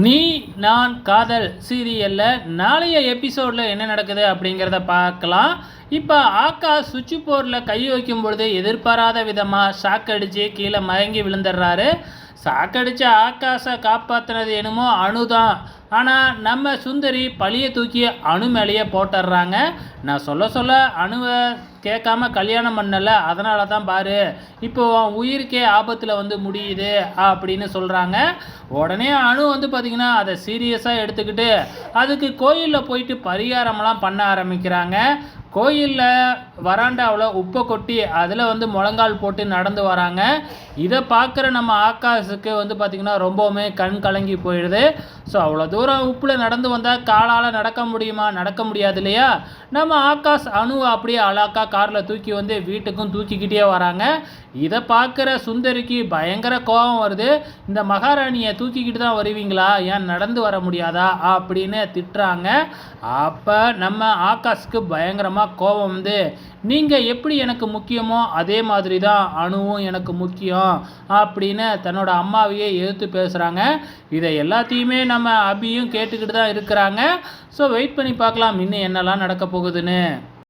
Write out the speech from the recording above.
நீ நான் காதல் சீரியலில் நாளைய எபிசோடில் என்ன நடக்குது அப்படிங்கிறத பார்க்கலாம். இப்போ ஆகாஷ் சுவிட்ச் போர்டில் கை வைக்கும் பொழுது எதிர்பாராத விதமாக ஷாக் அடித்து கீழே மயங்கி விழுந்துடுறாரு. சாக்கடிச்ச ஆகாஷை காப்பாற்றினது என்னமோ அணு தான். ஆனால் நம்ம சுந்தரி பழியை தூக்கி அணு மேலேயே போட்டுடுறாங்க. நான் சொல்ல அணுவை கேட்காம கல்யாணம் பண்ணலை, அதனால தான் பாரு இப்போ உயிருக்கே ஆபத்தில் வந்து முடியுது அப்படின்னு சொல்கிறாங்க. உடனே அணு வந்து பார்த்திங்கன்னா அதை சீரியஸாக எடுத்துக்கிட்டு அதுக்கு கோயிலில் போயிட்டு பரிகாரமெல்லாம் பண்ண ஆரம்பிக்கிறாங்க. கோயிலில் வராண்டாவில் உப்பை கொட்டி அதில் வந்து முழங்கால் போட்டு நடந்து வராங்க. இதை பார்க்குற நம்ம ஆகாஷுக்கு வந்து பார்த்திங்கன்னா ரொம்பவுமே கண் கலங்கி போயிடுது. ஸோ அவ்வளோ தூரம் உப்பில் நடந்து வந்தால் காலால் நடக்க முடியுமா? நடக்க முடியாது இல்லையா? நம்ம ஆகாஷ் அணுவை அப்படியே அழகா காரில் தூக்கி வந்து வீட்டுக்கும் தூக்கிக்கிட்டே வராங்க. இதை பார்க்குற சுந்தரிக்கு பயங்கர கோபம் வருது. இந்த மகாராணியை தூக்கிக்கிட்டு தான் வருவீங்களா? ஏன் நடந்து வர முடியாதா அப்படின்னு திட்டுறாங்க. அப்போ நம்ம ஆகாஷ்க்கு பயங்கரமாக கோபம் வந்து, நீங்கள் எப்படி எனக்கு முக்கியமோ அதே மாதிரி தான் அணுவும் எனக்கு முக்கியம் அப்படின்னு தன்னோட அம்மாவையே எதிர்த்து பேசுகிறாங்க. இதை எல்லாத்தையுமே நம்ம அபியும் கேட்டுக்கிட்டு தான் இருக்கிறாங்க. ஸோ வெயிட் பண்ணி பார்க்கலாம் இன்னும் என்னெல்லாம் நடக்க போகுதுன்னு.